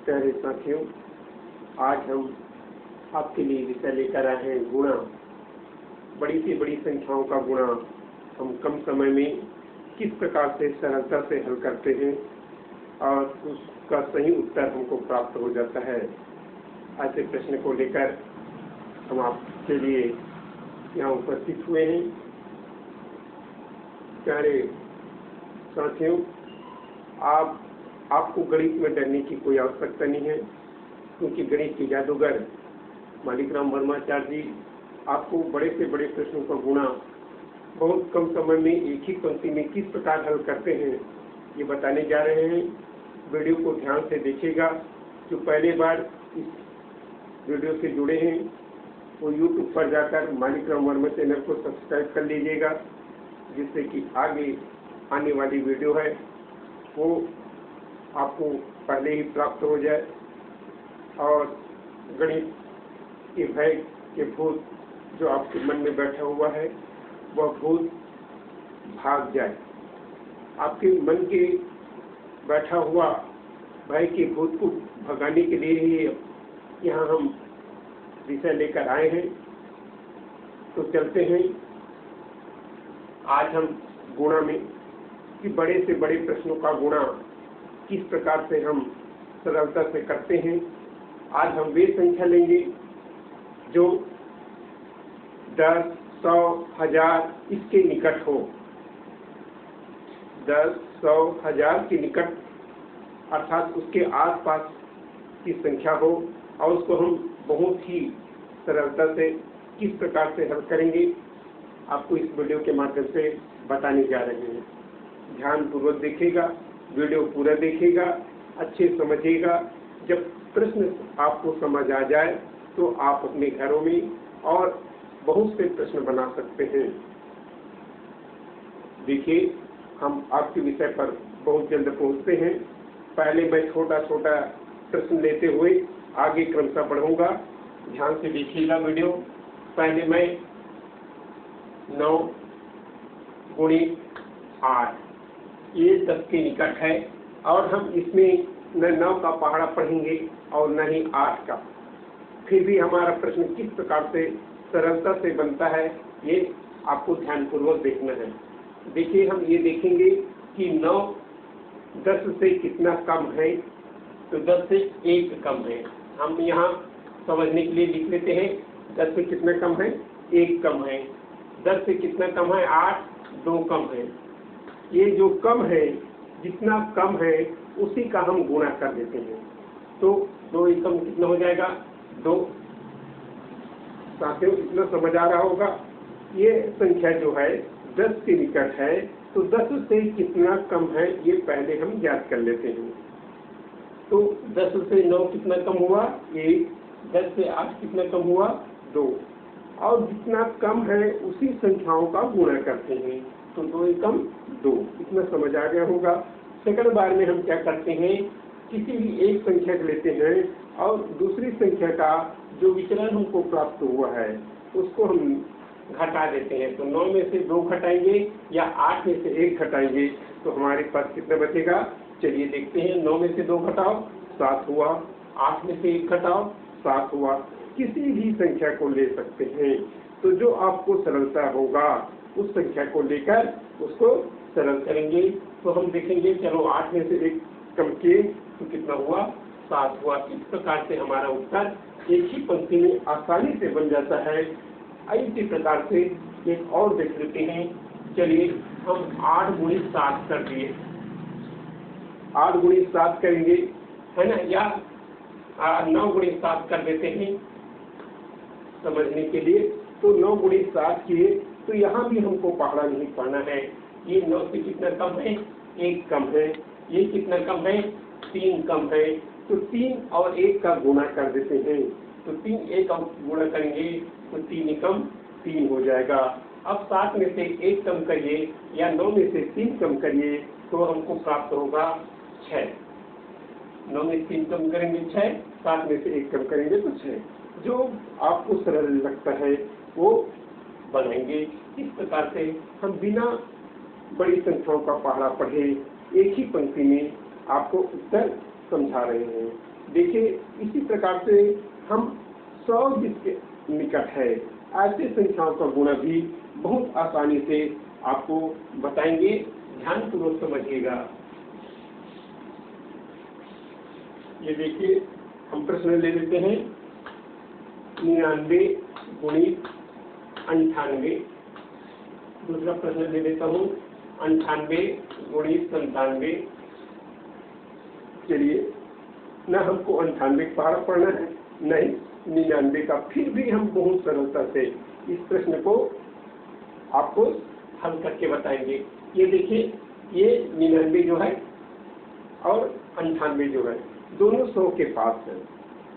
प्यारे साथियों, आज हम आपके लिए विषय लेकर आए हैं गुणा। बड़ी से बड़ी संख्याओं का गुणा हम कम समय में किस प्रकार से सरलता से हल करते हैं और उसका सही उत्तर हमको प्राप्त हो जाता है। ऐसे प्रश्न को लेकर हम आपके लिए यहाँ उपस्थित हुए हैं। प्यारे साथियों, आपको गणित में डरने की कोई आवश्यकता नहीं है, क्योंकि गणित के जादूगर मालिकराम वर्माचार्य जी आपको बड़े से बड़े प्रश्नों का गुणा बहुत कम समय में एक ही पंक्ति में किस प्रकार हल करते हैं ये बताने जा रहे हैं। वीडियो को ध्यान से देखिएगा। जो पहली बार इस वीडियो से जुड़े हैं वो यूट्यूब पर जाकर मालिकराम वर्मा चैनल को सब्सक्राइब कर लीजिएगा, जिससे कि आगे आने वाली वीडियो है वो आपको पहले ही प्राप्त हो जाए और गणित के भय के भूत जो आपके मन में बैठा हुआ है वह भूत भाग जाए। आपके मन के बैठा हुआ भय के भूत को भगाने के लिए ही यहाँ हम विषय लेकर आए हैं। तो चलते हैं आज हम गुणा में कि बड़े से बड़े प्रश्नों का गुणा किस प्रकार से हम सरलता से करते हैं। आज हम वे संख्या लेंगे जो 10, 100, 1000 इसके निकट हो। 10, 100, 1000 के निकट अर्थात उसके आसपास की संख्या हो और उसको हम बहुत ही सरलता से किस प्रकार से हल करेंगे आपको इस वीडियो के माध्यम से बताने जा रहे हैं। ध्यानपूर्वक देखिएगा, वीडियो पूरा देखिएगा, अच्छे समझिएगा। जब प्रश्न आपको समझ आ जाए तो आप अपने घरों में और बहुत से प्रश्न बना सकते हैं। देखिए, हम आपके विषय पर बहुत जल्द पहुंचते हैं। पहले मैं छोटा छोटा प्रश्न लेते हुए आगे क्रमशः बढ़ूंगा। ध्यान से देखिएगा वीडियो। पहले मैं 9 × 8 ये 10 के निकट है और हम इसमें न 9 का पहाड़ा पढ़ेंगे और न ही 8 का। फिर भी हमारा प्रश्न किस प्रकार से सरलता से बनता है ये आपको ध्यानपूर्वक देखना है। देखिए, हम ये देखेंगे कि 9 10 से कितना कम है, तो 10 से 1 कम है। हम यहाँ समझने के लिए लिख लेते हैं। 10 से कितना कम है, 1 कम है। 10 से कितना कम है, 8, 2 कम है। ये जो कम है, जितना कम है उसी का हम गुणा कर देते हैं। तो 2 एकम कितना हो जाएगा, 2। साथियों, इतना समझ आ रहा होगा। ये संख्या जो है 10 के निकट है, तो 10 से कितना कम है ये पहले हम ज्ञात कर लेते हैं। तो 10 से 9 कितना कम हुआ, 1। 10 से 8 कितना कम हुआ, 2। और जितना कम है उसी संख्याओं का गुणा करते हैं। तो 2 एकम 2। इतना समझ आ गया होगा। सेकंड बार में हम क्या करते हैं, किसी भी एक संख्या को लेते हैं और दूसरी संख्या का जो विचलन हमको प्राप्त हुआ है उसको हम घटा देते हैं। तो 9 में से 2 घटाएंगे या 8 में से 1 घटाएंगे तो हमारे पास कितना बचेगा। चलिए देखते हैं। 9 में से 2 घटाओ, 7 हुआ। 8 में से 1 घटाओ, 7 हुआ। किसी भी संख्या को ले सकते हैं। तो जो आपको सरलता होगा उस संख्या को लेकर उसको सरल करेंगे। तो हम देखेंगे, चलो 8 में से 1 कम किए तो कितना हुआ, 7 हुआ। इस प्रकार से हमारा उत्तर एक ही पंक्ति में आसानी से बन जाता है। इसी प्रकार से एक और देख लेते हैं। चलिए, हम 8 × 7 कर दिए। 8 × 7 करेंगे, है ना, या 9 × 7 कर देते हैं समझने के लिए। तो 9 × 7 किए तो यहाँ भी हमको पहाड़ा नहीं पाना है। ये 9 से कितना कम है, 1 कम है। ये कितना कम है, 3 कम है। तो 3 और 1 का गुणा कर देते हैं। तो 3 1 का गुणा करेंगे तो 3 एकम 3 हो जाएगा। अब 7 में से 1 कम करिए या 9 में से 3 कम करिए तो हमको प्राप्त होगा 6। 9 में 3 कम करेंगे 6, 7 में से 1 कम करेंगे तो 6। जो आपको सरल लगता है वो बनाएंगे। इस प्रकार से हम बिना बड़ी संख्याओं का पहाड़ा पढ़े एक ही पंक्ति में आपको उत्तर समझा रहे हैं। देखिए इसी प्रकार से हम 100 जिसके निकट है ऐसे संख्याओं का गुणा भी बहुत आसानी से आपको बताएंगे, ध्यानपूर्वक समझिएगा। ये देखिए हम प्रश्न ले लेते हैं 99 गुणित 98। दूसरा प्रश्न ले लेता हूँ 98 गुणित 97। चलिए न हमको 98 पहाड़ा पढ़ना है नहीं 99 का, फिर भी हम बहुत सरलता से इस प्रश्न को आपको हल करके बताएंगे। ये देखिए ये 99 जो है और 98 जो है दोनों 100 के पास है,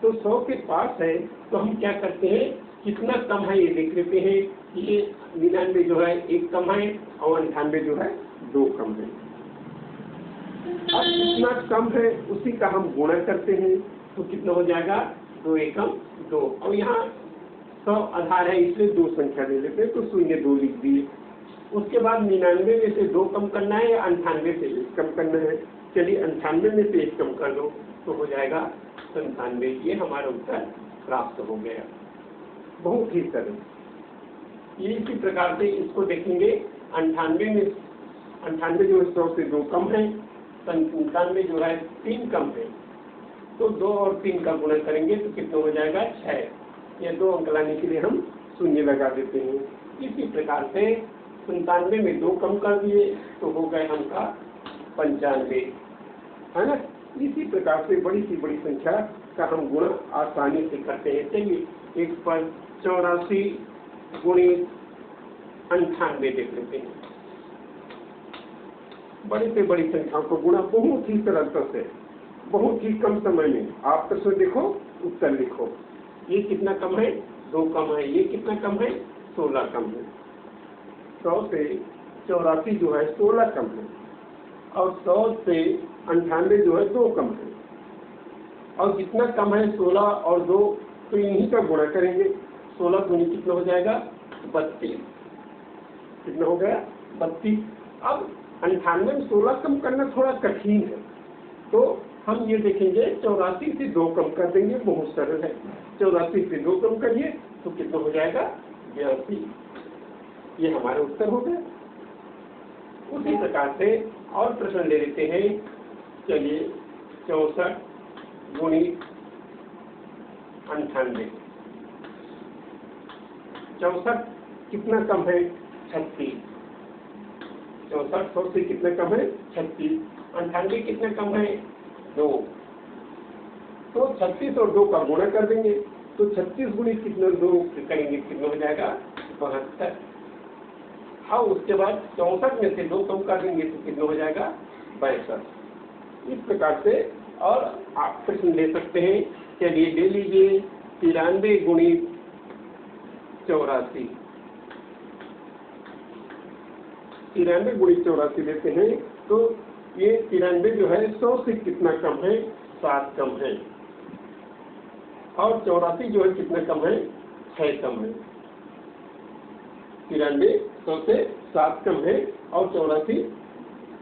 तो 100 के पास है तो हम क्या करते हैं, कितना कम है ये देख लेते हैं। ये 99 जो है 1 कम है और 98 जो है 2 कम है। अब कितना कम है उसी का हम गुणा करते हैं तो कितना हो जाएगा, 2 एकम 2, और यहाँ 100 आधार है इसलिए 2 संख्या ले लेते हैं तो 02 लिख दिए। उसके बाद 99 में से 2 कम करना है या 98 से 1 कम करना है। चलिए 98 में से 1 कम कर दो तो हो जाएगा 97। ये हमारा उत्तर प्राप्त हो गया, बहुत ही सरल। ये इसी प्रकार से इसको देखेंगे 98 में 98 जो है 100 से 2 कम है, 97 जो है 3 कम है, तो 2 और 3 का गुणा करेंगे तो कितना हो जाएगा 6। ये 2 अंक लाने के लिए हम शून्य लगा देते हैं। इसी प्रकार से 97 में 2 कम कर दिए तो हो गए हमका 95, है ना। इसी प्रकार से बड़ी सी बड़ी संख्या का हम गुणा आसानी से करते हैं। चलिए एक पर 84 गुणित 98 देख लेते हैं। बड़ी से बड़ी संख्याओं को गुणा बहुत ही सरलता से बहुत ही कम समय में आप प्रश्न देखो उत्तर लिखो। ये कितना कम है, 2 कम है, ये कितना कम है, 16 कम है। 100 से 84 जो है 16 कम है और 100 से 98 जो है 2 कम है, और कितना कम है 16 और 2, तो इन्हीं का गुणा करेंगे। 16 गुणी कितना हो जाएगा 32, कितना हो गया 32। अब 98 में 16 कम करना थोड़ा कठिन है, तो हम ये देखेंगे 84 से 2 कम कर देंगे, बहुत सरल है। 84 से 2 कम करिए तो कितना हो जाएगा 82। ये हमारा उत्तर हो गया। उसी प्रकार से और प्रश्न ले लेते हैं। चलिए 64 गुणित 98। 64 कितना कम है 36। 64 100 से कितना कम है 36। 98 कितना कम है 2, तो 36 और 2 का गुणा कर देंगे तो 36 गुणित कितना 2 करेंगे कितना हो जाएगा 72। हाँ उसके बाद 64 में से 2 कम कर देंगे तो कितना हो जाएगा 62। इस प्रकार से और आप प्रश्न ले सकते हैं। चलिए ले लीजिए 93 गुणित 84। 93 गुणित 84 लेते हैं तो ये 93 जो है 100 से कितना कम है 7 कम है, और 84 जो है कितना कम है 6 कम है। 93 100 से 7 कम है और 84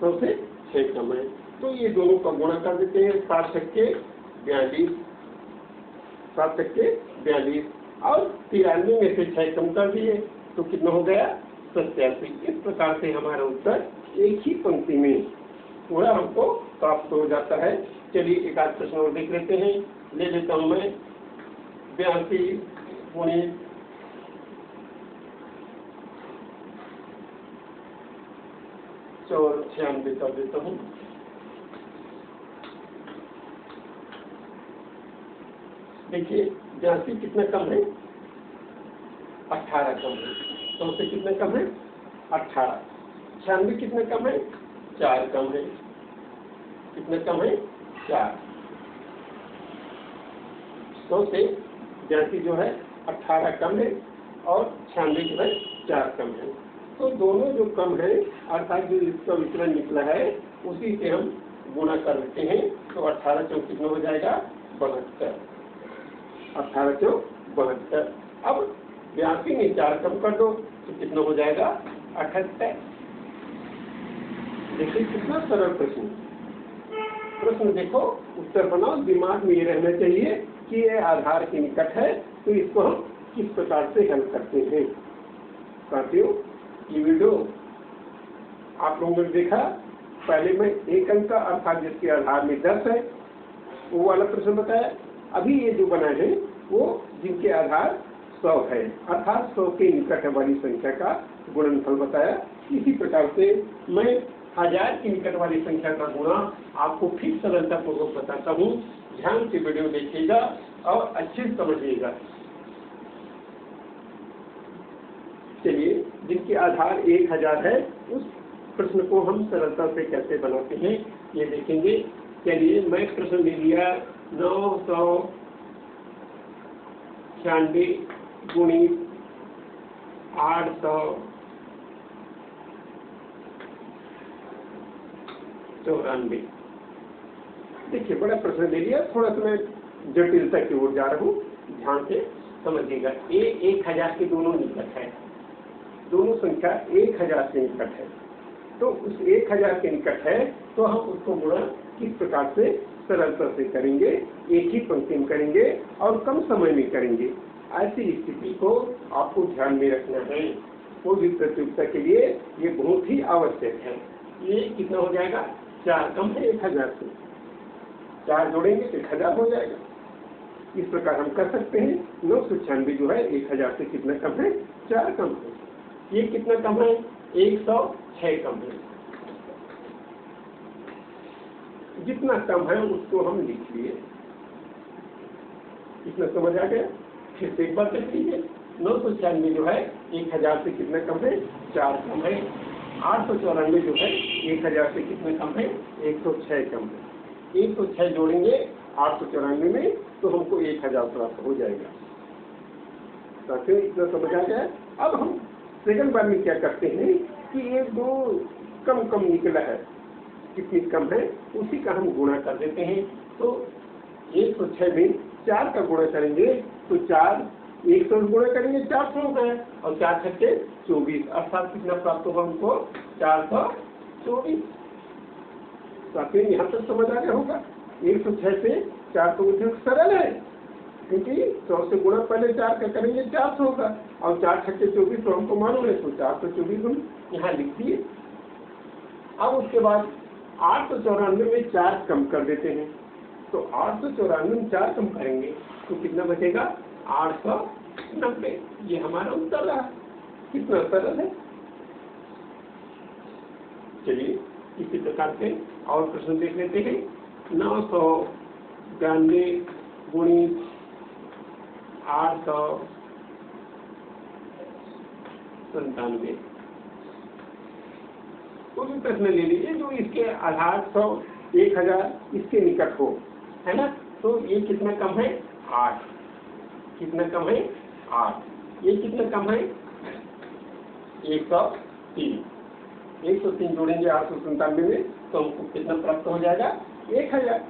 100 से 6 कम है, तो ये दोनों का गुणा कर देते हैं। 7 छक्के 42, 7 छक्के 42, और 93 में से 6 कम कर दिए तो कितना हो गया 87। इस प्रकार से हमारा उत्तर एक ही पंक्ति में पूरा हमको प्राप्त हो जाता है। चलिए एक आध प्रश्न और देख लेते हैं। ले लेता हूँ मैं 82 गुणित 96 कर देता हूँ। देखिए 82 कितना कम है 18 कम है, 100 से कितना कम है 18। 96 कितना कम है 4 कम है, कितना कम है 4। 100 से 82 जो है 18 कम है और 96 जो है 4 कम है, तो दोनों जो कम है अर्थात जो इसका विचलन निकला है उसी से हम गुणा कर देते हैं तो 18 चौक कितना हो जाएगा 72। 18 चौक 72। अब 82 में 4 कम कर दो तो कितना हो जाएगा 78। देखिए कितना सरल प्रश्न। प्रश्न देखो, उत्तर बनाओ, दिमाग में ये रहना चाहिए कि ये आधार के निकट है, तो इसको हम किस प्रकार से हल करते हैं। साथियों, ये वीडियो आप लोगों ने देखा, पहले मैं एक अंक का अर्थात जिसके आधार में 10 है वो वाला प्रश्न बताया। अभी ये जो बना है वो जिनके आधार 100 है अर्थात 100 के निकट वाली संख्या का गुणनफल बताया। इसी प्रकार से मैं 1000 के निकट वाली संख्या का गुणा आपको फिर सरलता पूर्वक बताता हूँ। ध्यान से वीडियो देखिएगा और अच्छे से समझिएगा। चलिए, जिनके आधार 1000 है उस प्रश्न को हम सरलता से कैसे बनाते हैं ये देखेंगे। चलिए, मैं प्रश्न ले लिया 996 गुणित 894। देखिए, बड़ा प्रश्न ले लिया, थोड़ा सा मैं जटिलता की ओर जा रहा हूँ, ध्यान से समझिएगा। 1000 के दोनों निकट है, दोनों संख्या 1000 के निकट है, तो उस 1000 के निकट है तो हम उसको गुणा किस प्रकार से सरलता से करेंगे, एक ही पंक्ति में करेंगे और कम समय में करेंगे। ऐसी स्थिति को आपको ध्यान में रखना है। कोई भी प्रतियोगिता के लिए ये बहुत ही आवश्यक है। ये कितना हो जाएगा, 4 कम है 1000 से, 4 जोड़ेंगे तो 1000 हो जाएगा। इस प्रकार हम कर सकते हैं। 996 जो है 1000 से कितना कम है, 4 कम है। ये कितना कम है, 106 कम है। जितना कम है उसको हम लिख लिए। इतना समझ आ गया। फिर से एक बार देख लीजिए, 996 जो है 1000 से कितना कम है, 4 कम है। 894 जो है 1000 से कितना कम है, 106 कम है। 106 जोड़ेंगे 894 में तो हमको 1000 प्राप्त हो जाएगा। साथियों, इतना समझ आ गया। अब हम सेकंड बार में क्या करते हैं कि ये दो कम निकला है, कितनी कम है उसी का हम गुणा कर देते हैं। तो 106 में 4 का गुणा करेंगे तो 4 100 गुणा करेंगे 400 होता है और 4 छक्के 24 अर्थात कितना प्राप्त होगा हमको, 424। साथियों, यहाँ तक समझ आ गया होगा। 106 से 424 सरल है, क्योंकि 100 से गुणा पहले 4 का करेंगे 400 होगा और 4 छक्के 24 तो हमको मालूम है, तो 424 हम यहाँ लिख दिए। अब उसके बाद 894 में 4 कम कर देते हैं, तो 894 में 4 कम करेंगे तो कितना बचेगा, 890। ये हमारा उत्तर रहा। कितना सरल है। चलिए, इसी प्रकार से और प्रश्न देख लेते हैं। 992 गुणित 897। कोई भी प्रश्न ले लीजिए जो इसके आधार 100 1000 इसके निकट हो, है ना। तो ये कितना कम है, 8। कितना कम है, 8। ये कितना कम है, 103। 103 जोड़ेंगे 897 में तो हमको कितना प्राप्त हो जाएगा, 1000।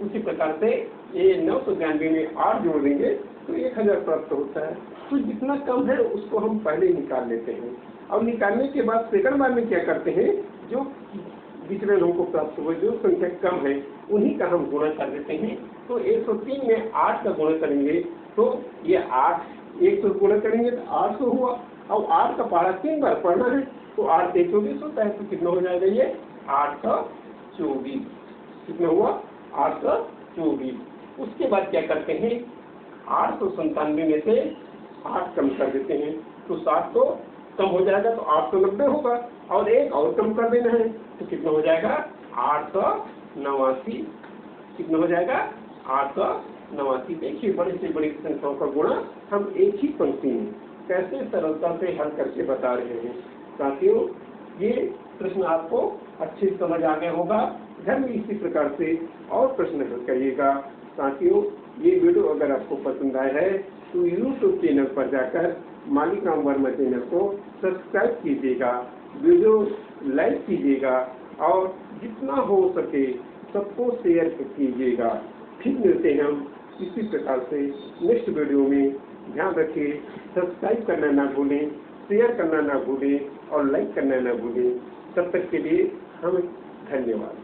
उसी प्रकार से ये 992 में 8 जोड़ देंगे तो 1000 प्राप्त होता है। तो जितना कम है उसको हम पहले निकाल लेते हैं और निकालने के बाद सेकंड बार में क्या करते हैं, जो विचरण हमको प्राप्त हुआ, जो संख्या कम है उन्हीं का हम गुणा कर देते हैं। तो 103 में 8 का गुणा करेंगे तो ये 8, 100 गुणा करेंगे तो 800 हुआ और 8 का पहाड़ा 3 बार पढ़ना है तो 8 से 24 होता है। तो कितना हो जाएगा, ये 824। कितना हुआ, 824। उसके बाद क्या करते हैं, 897 में से 8 कम कर देते हैं तो 7 तो कम हो जाएगा तो 890 होगा और एक और कम कर देना है तो कितना हो जाएगा, 889। कितना हो जाएगा, 889। देखिए, बड़ी से बड़ी संख्याओं का गुणा हम एक ही पंक्ति में कैसे सरलता से हल करके बता रहे हैं। साथियों, ये प्रश्न आपको अच्छे समझ आ गया होगा। घर में इसी प्रकार से और प्रश्न हल करिएगा। साथियों, ये वीडियो अगर आपको पसंद आया है तो YouTube चैनल पर जाकर मालिक राम वर्मा चैनल को सब्सक्राइब कीजिएगा, वीडियो लाइक कीजिएगा और जितना हो सके सबको शेयर कीजिएगा। फिर मिलते हैं हम इसी प्रकार से नेक्स्ट वीडियो में। ध्यान रखिए, सब्सक्राइब करना ना भूलें, शेयर करना ना भूलें और लाइक करना ना भूलें। तब तक के लिए हमें धन्यवाद।